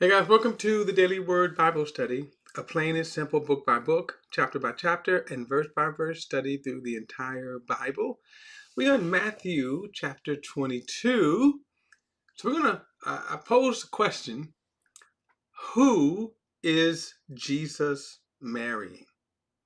Hey guys, welcome to the Daily Word Bible Study, a plain and simple book by book, chapter by chapter, and verse by verse study through the entire Bible. We are in Matthew chapter 22. So we're going to I pose the question, who is Jesus marrying?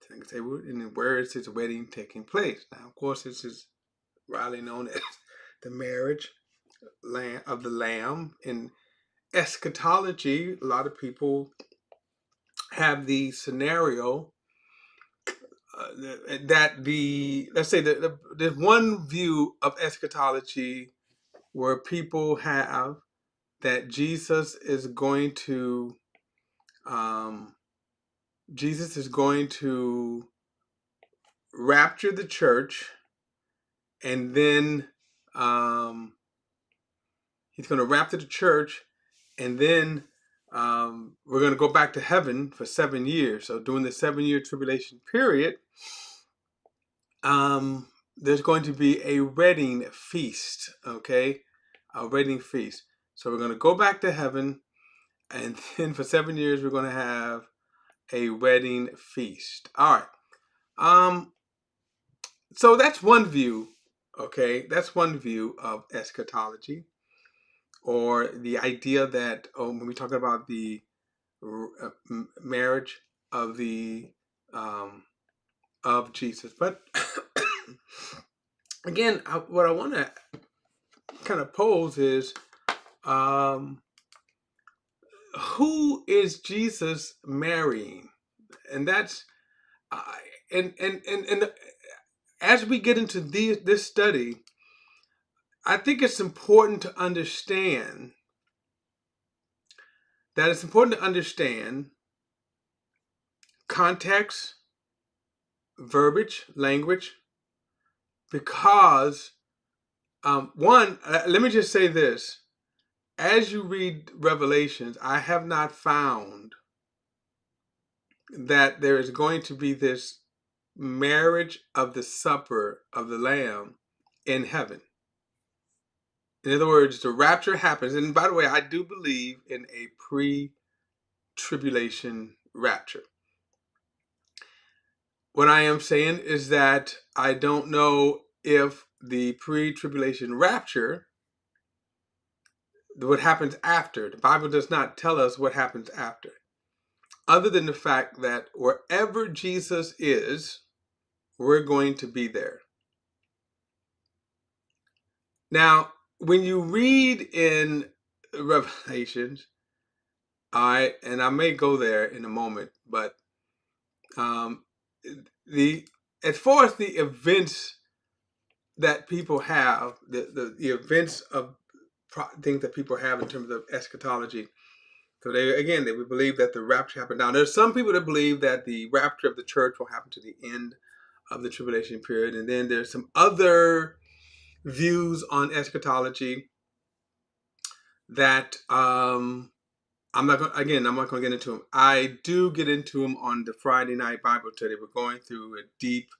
So I can say, where is his wedding taking place? Now, of course, this is widely known as the marriage of the Lamb. In eschatology, a lot of people have the scenario that let's say there's one view of eschatology where people have that um, Jesus is going to rapture the church, and then he's going to rapture the church, and then we're going to go back to heaven for 7 years. So during the 7-year tribulation period, there's going to be a wedding feast, okay? A wedding feast. So we're going to go back to heaven, and then for 7 years we're going to have a wedding feast. All right. So that's one view, okay? That's one view of eschatology, or the idea that when we talk about the marriage of the of Jesus. But again, what I want to kind of pose is, who is Jesus marrying? And that's and as we get into this study, I think it's important to understand context, verbiage, language, because let me just say this. As you read Revelations, I have not found that there is going to be this marriage of the supper of the Lamb in heaven. In other words, the rapture happens. And by the way, I do believe in a pre-tribulation rapture. What I am saying is that I don't know if the pre-tribulation rapture, what happens after. The Bible does not tell us what happens after, other than the fact that wherever Jesus is, we're going to be there. Now, when you read in Revelations, and I may go there in a moment, but as far as the events that people have, the events of things that people have in terms of eschatology. So they would believe that the rapture happened. Now, there's some people that believe that the rapture of the church will happen to the end of the tribulation period, and then there's some other views on eschatology that I'm not going to get into them. I do get into them on the Friday night Bible study. We're going through a deep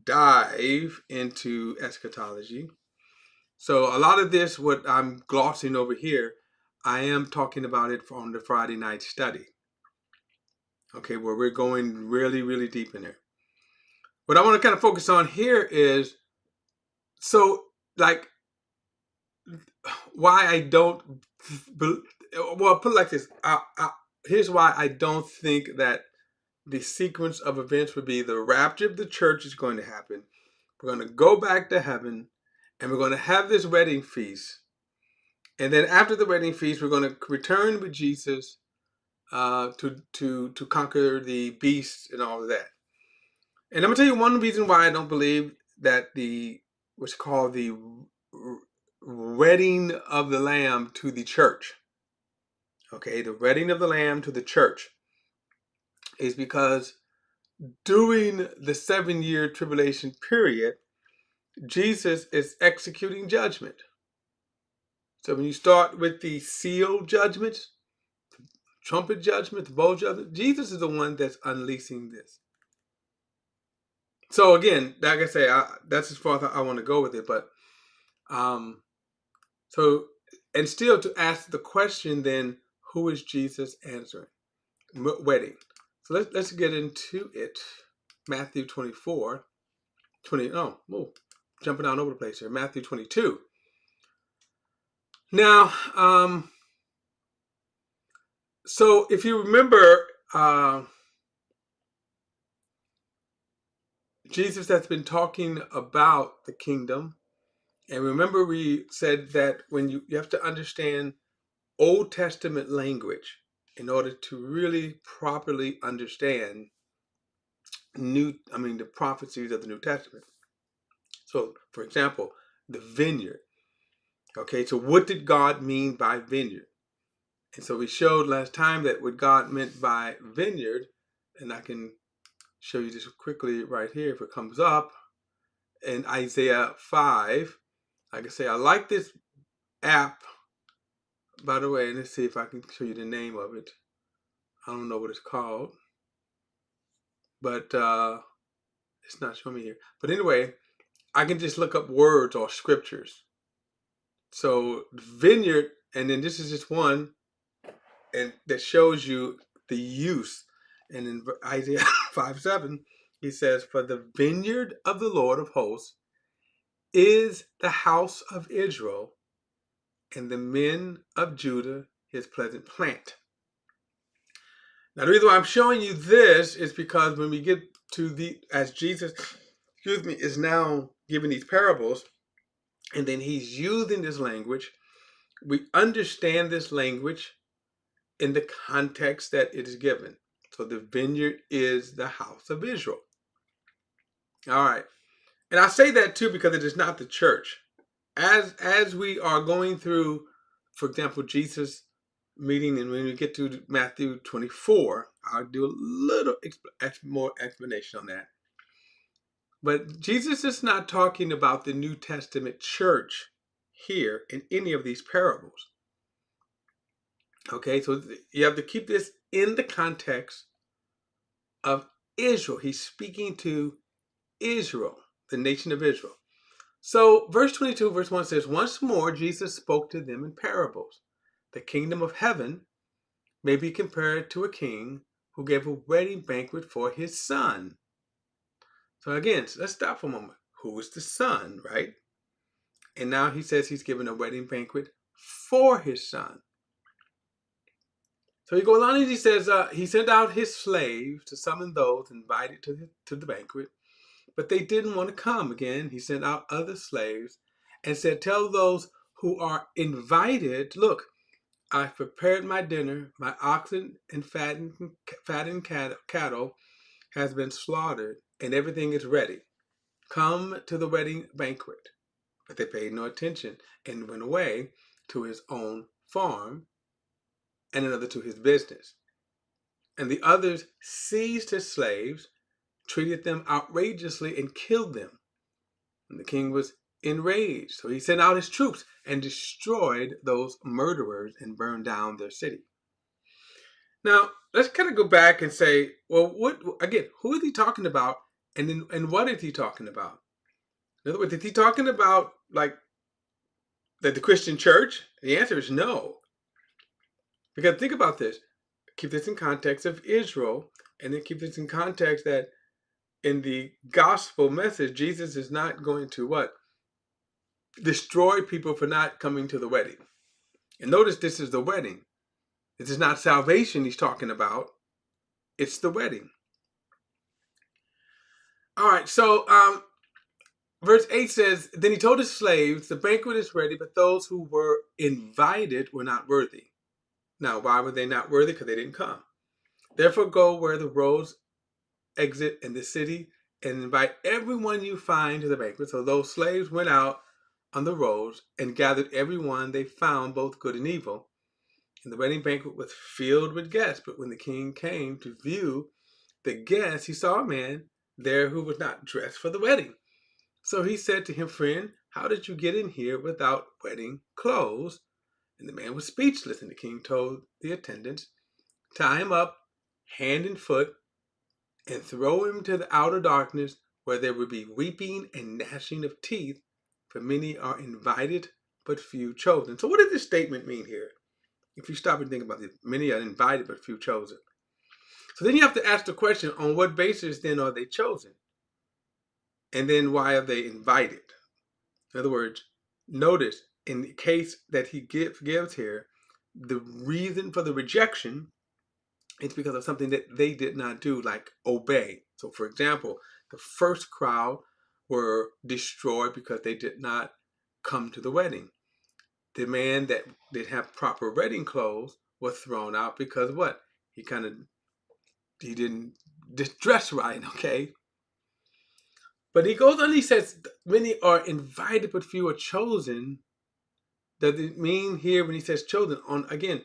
dive into eschatology. So a lot of this, what I'm glossing over here, I am talking about it on the Friday night study. Okay, where we're going really, really deep in there. What I want to kind of focus on here is, so like, why I don't, well, put it like this. Here's why I don't think that the sequence of events would be the rapture of the church is going to happen. We're going to go back to heaven, and we're going to have this wedding feast. And then after the wedding feast, we're going to return with Jesus to conquer the beast and all of that. And I'm going to tell you one reason why I don't believe that what's called the wedding of the Lamb to the church. Okay, the wedding of the Lamb to the church is because during the 7-year tribulation period, Jesus is executing judgment. So when you start with the seal judgments, trumpet judgment, the bowl judgment, Jesus is the one that's unleashing this. So again, like I say, that's as far as I want to go with it. But so, and still to ask the question then, who is Jesus answering? Wedding. So let's get into it. Matthew 24, 20. Oh, jumping down over the place here. Matthew 22. Now, so if you remember, Jesus has been talking about the kingdom. And remember, we said that when you have to understand Old Testament language in order to really properly understand the prophecies of the New Testament. So, for example, the vineyard. Okay, so what did God mean by vineyard? And so we showed last time that what God meant by vineyard, and I can show you this quickly right here if it comes up, in Isaiah 5. Like I say, I like this app. By the way, let's see if I can show you the name of it. I don't know what it's called, but it's not showing me here. But anyway, I can just look up words or scriptures. So vineyard, and then this is just one, and that shows you the use. And in Isaiah 5:7, he says, "For the vineyard of the Lord of hosts is the house of Israel, and the men of Judah his pleasant plant." Now, the reason why I'm showing you this is because when we get to as Jesus, is now giving these parables, and then he's using this language, we understand this language in the context that it is given. So the vineyard is the house of Israel. All right. And I say that too because it is not the church. As we are going through, for example, Jesus meeting, and when we get to Matthew 24, I'll do a little more explanation on that. But Jesus is not talking about the New Testament church here in any of these parables. Okay, so you have to keep this in the context of Israel. He's speaking to Israel, the nation of Israel. So verse 22, verse 1 says, "Once more Jesus spoke to them in parables. The kingdom of heaven may be compared to a king who gave a wedding banquet for his son." So again, let's stop for a moment. Who is the son, right? And now he says he's giving a wedding banquet for his son. So he goes on and he says, he sent out his slaves to summon those invited to the banquet, but they didn't want to come. Again, he sent out other slaves and said, "Tell those who are invited, look, I've prepared my dinner, my oxen and fattened cattle has been slaughtered, and everything is ready. Come to the wedding banquet." But they paid no attention and went away to his own farm, and another to his business. And the others seized his slaves, treated them outrageously, and killed them. And the king was enraged. So he sent out his troops and destroyed those murderers and burned down their city. Now, let's kind of go back and say, well, who is he talking about? And what is he talking about? In other words, is he talking about like the Christian church? The answer is no. Because think about this. Keep this in context of Israel, and then keep this in context that in the gospel message, Jesus is not going to what? Destroy people for not coming to the wedding. And notice this is the wedding. This is not salvation he's talking about. It's the wedding. All right, so verse 8 says, "Then he told his slaves, the banquet is ready, but those who were invited were not worthy." Now, why were they not worthy? Because they didn't come. "Therefore go where the roads exit in the city and invite everyone you find to the banquet." So those slaves went out on the roads and gathered everyone they found, both good and evil. And the wedding banquet was filled with guests. But when the king came to view the guests, he saw a man there who was not dressed for the wedding. So he said to him, "Friend, how did you get in here without wedding clothes?" And the man was speechless. And the king told the attendants, "Tie him up, hand and foot, and throw him to the outer darkness, where there will be weeping and gnashing of teeth, for many are invited, but few chosen." So what does this statement mean here? If you stop and think about it, many are invited, but few chosen. So then you have to ask the question, on what basis then are they chosen? And then why are they invited? In other words, notice in the case that he gives here, the reason for the rejection is because of something that they did not do, like obey. So for example, the first crowd were destroyed because they did not come to the wedding. The man that did have proper wedding clothes was thrown out because what? He didn't dress right, okay? But he goes on, he says, many are invited, but few are chosen. Does it mean here when he says chosen, on again,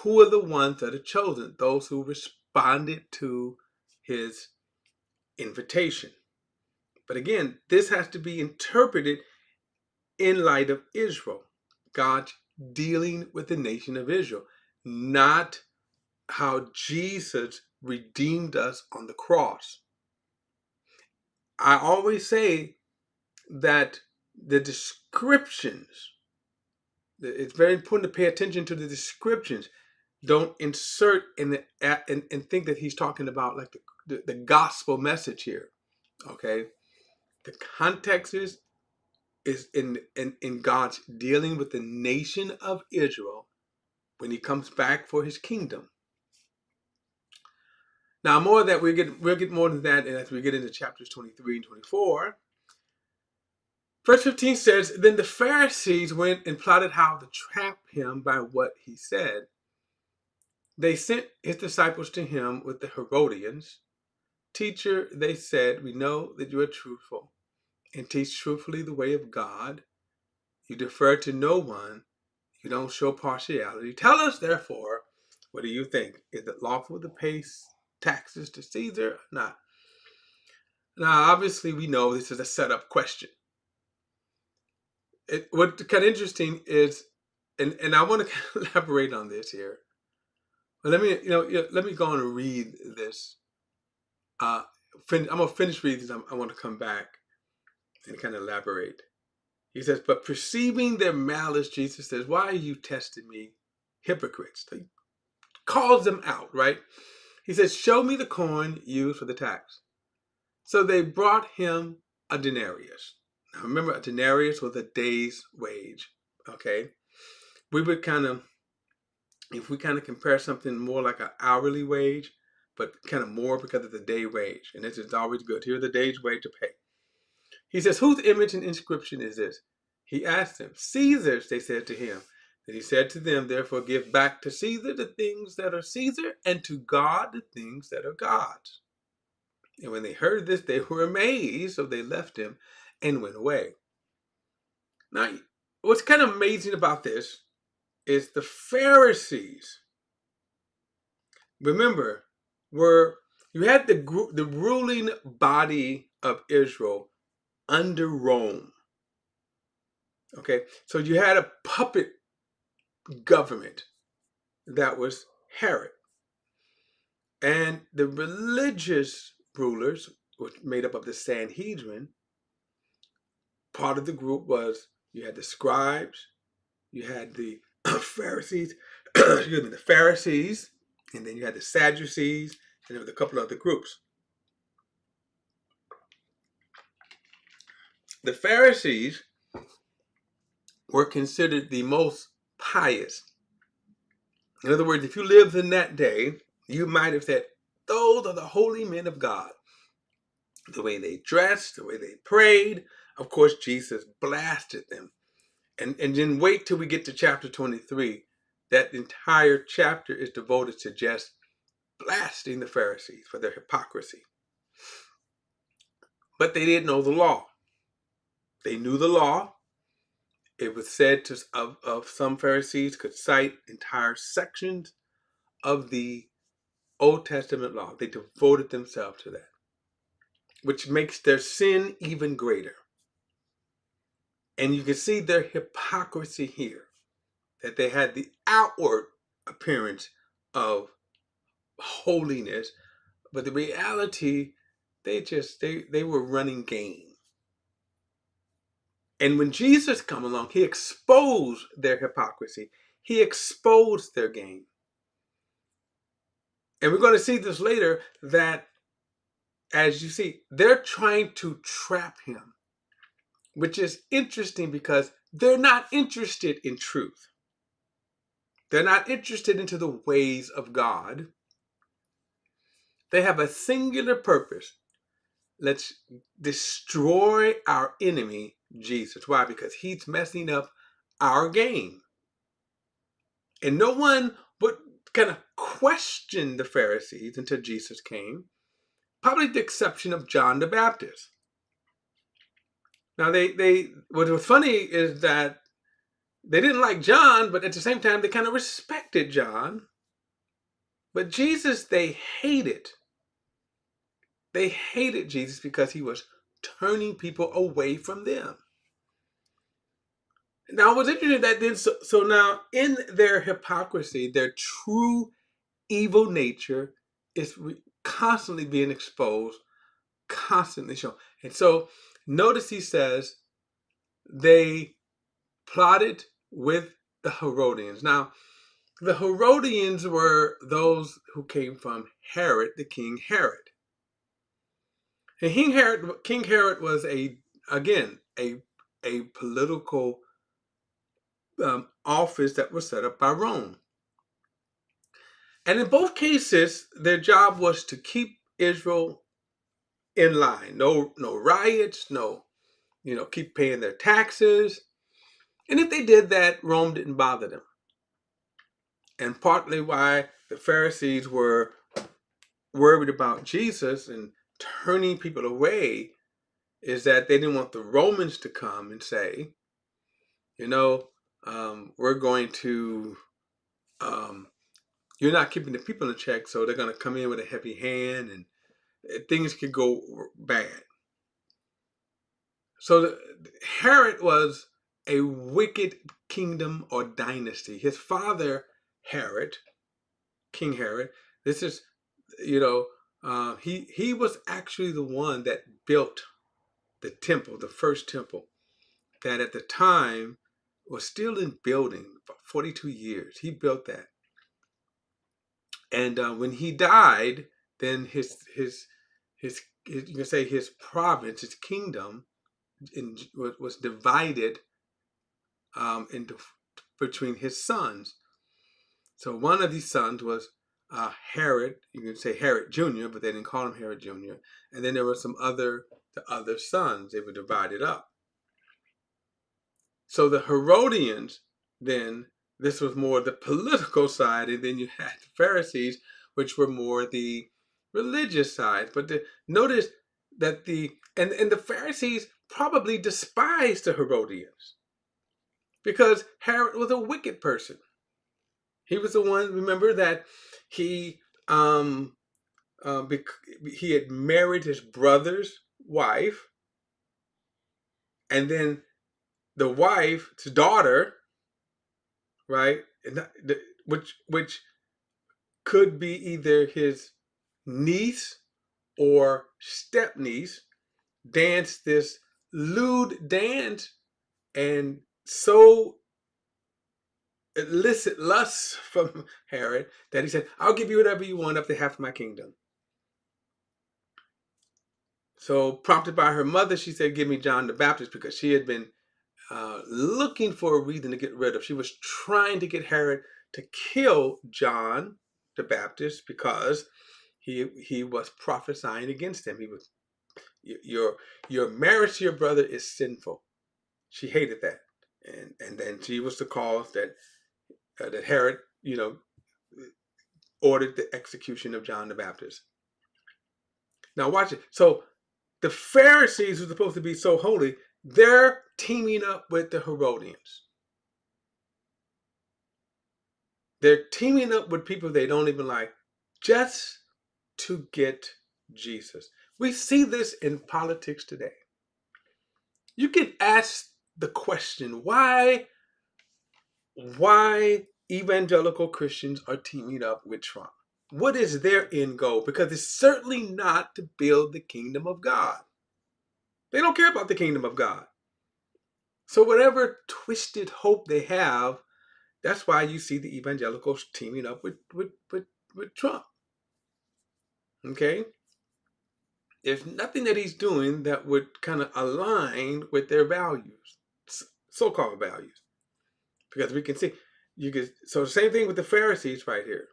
who are the ones that are chosen? Those who responded to his invitation. But again, this has to be interpreted in light of Israel. God dealing with the nation of Israel, not how Jesus redeemed us on the cross. I always say that the descriptions, it's very important to pay attention to the descriptions. Don't insert and think that he's talking about like the gospel message here. Okay, the context is in God's dealing with the nation of Israel when he comes back for his kingdom. Now, more of that we'll get more than that as we get into chapters 23 and 24. Verse 15 says, then the Pharisees went and plotted how to trap him by what he said. They sent his disciples to him with the Herodians. Teacher, they said, we know that you are truthful and teach truthfully the way of God. You defer to no one. You don't show partiality. Tell us, therefore, what do you think? Is it lawful to pay taxes to Caesar or not? Now, obviously, we know this is a setup question. What's kind of interesting is, and I want to elaborate on this here. But let me go on and read this. I'm gonna finish reading this. I want to come back and kind of elaborate. He says, but perceiving their malice, Jesus says, why are you testing me, hypocrites? He calls them out, right? He says, show me the coin used for the tax. So they brought him a denarius. Now remember, a denarius was a day's wage, okay? We would if we compare something more like an hourly wage, but kind of more because of the day wage. And this is always good. Here's the day's wage to pay. He says, whose image and inscription is this? He asked them. Caesar's, they said to him. Then he said to them, therefore give back to Caesar the things that are Caesar, and to God the things that are God's. And when they heard this, they were amazed, so they left him and went away. Now, what's kind of amazing about this is the Pharisees, remember, you had the ruling body of Israel under Rome. Okay, so you had a puppet government that was Herod. And the religious rulers, which made up of the Sanhedrin, part of the group was, you had the scribes, you had the Pharisees, excuse me, the Pharisees, and then you had the Sadducees, and there was a couple of other groups. The Pharisees were considered the most pious. In other words, if you lived in that day, you might have said, those are the holy men of God. The way they dressed, the way they prayed. Of course, Jesus blasted them. And then wait till we get to chapter 23. That entire chapter is devoted to just blasting the Pharisees for their hypocrisy. But they didn't know the law. They knew the law. It was said of some Pharisees could cite entire sections of the Old Testament law. They devoted themselves to that, which makes their sin even greater. And you can see their hypocrisy here, that they had the outward appearance of holiness, but the reality, they were running game. And when Jesus come along, he exposed their hypocrisy. he exposed their game. And we're going to see this later, that as you see, they're trying to trap him, which is interesting because they're not interested in truth. They're not interested into the ways of God. They have a singular purpose. Let's destroy our enemy, Jesus. Why? Because he's messing up our game. And no one would kind of question the Pharisees until Jesus came, probably the exception of John the Baptist. Now, what was funny is that they didn't like John, but at the same time, they kind of respected John. But Jesus, they hated. They hated Jesus because he was turning people away from them. Now, what's interesting that then, so now in their hypocrisy, their true evil nature is constantly being exposed, constantly shown. And so notice he says they plotted with the Herodians. Now, the Herodians were those who came from Herod, the King Herod. And King Herod was a political office that was set up by Rome. And in both cases, their job was to keep Israel in line. No riots, keep paying their taxes. And if they did that, Rome didn't bother them. And partly why the Pharisees were worried about Jesus and turning people away is that they didn't want the Romans to come and say, we're going to, you're not keeping the people in check, so they're going to come in with a heavy hand and things could go bad. So Herod was a wicked kingdom or dynasty. His father, Herod, King Herod, this is, he was actually the one that built the temple, the first temple, that at the time was still in building for 42 years. He built that. And when he died, then his you can say his province, his kingdom, was divided into between his sons. So one of these sons was Herod. You can say Herod Jr., but they didn't call him Herod Jr. And then there were the other sons. They were divided up. So the Herodians, then, this was more the political side, and then you had the Pharisees, which were more the religious side. But notice that the Pharisees probably despised the Herodians because Herod was a wicked person. He was the one, remember, that he had married his brother's wife, and then the wife's daughter, right, which could be either his niece or step-niece, danced this lewd dance and so elicit lust from Herod that he said, I'll give you whatever you want up to half my kingdom. So prompted by her mother, she said, give me John the Baptist, because she had been looking for a reason to get rid of. She was trying to get Herod to kill John the Baptist because he was prophesying against him. He was, your marriage to your brother is sinful. She hated that, and then she was the cause that Herod, ordered the execution of John the Baptist. Now watch it. So the Pharisees, who are supposed to be so holy, they're teaming up with the Herodians. They're teaming up with people they don't even like just to get Jesus. We see this in politics today. You can ask the question, why evangelical Christians are teaming up with Trump? What is their end goal? Because it's certainly not to build the kingdom of God. They don't care about the kingdom of God. So whatever twisted hope they have That's why you see the evangelicals teaming up with Trump. Okay? There's nothing that he's doing that would kind of align with their values, so-called values. Because we can see, so the same thing with the Pharisees right here.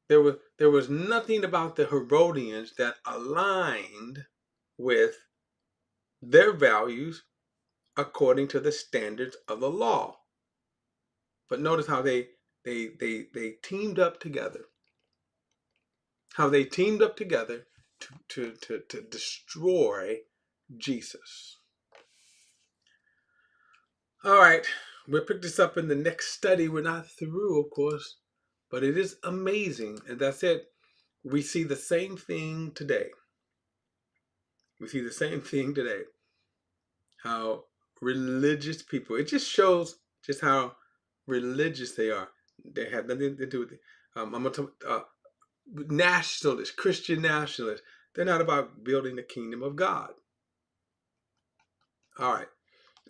There was nothing about the Herodians that aligned with their values according to the standards of the law. But notice how they teamed up together. How they teamed up together to destroy Jesus. All right, we'll pick this up in the next study. We're not through, of course, but it is amazing. And that's it. We see the same thing today. We see the same thing today. How religious people, it just shows just how religious they are. They have nothing to do with it. I'm going to talk nationalists, Christian nationalists. They're not about building the kingdom of God. All right.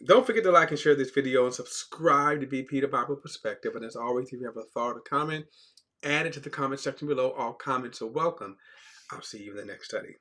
Don't forget to like and share this video and subscribe to BP the Bible Perspective. And as always, if you have a thought or comment, add it to the comment section below. All comments are welcome. I'll see you in the next study.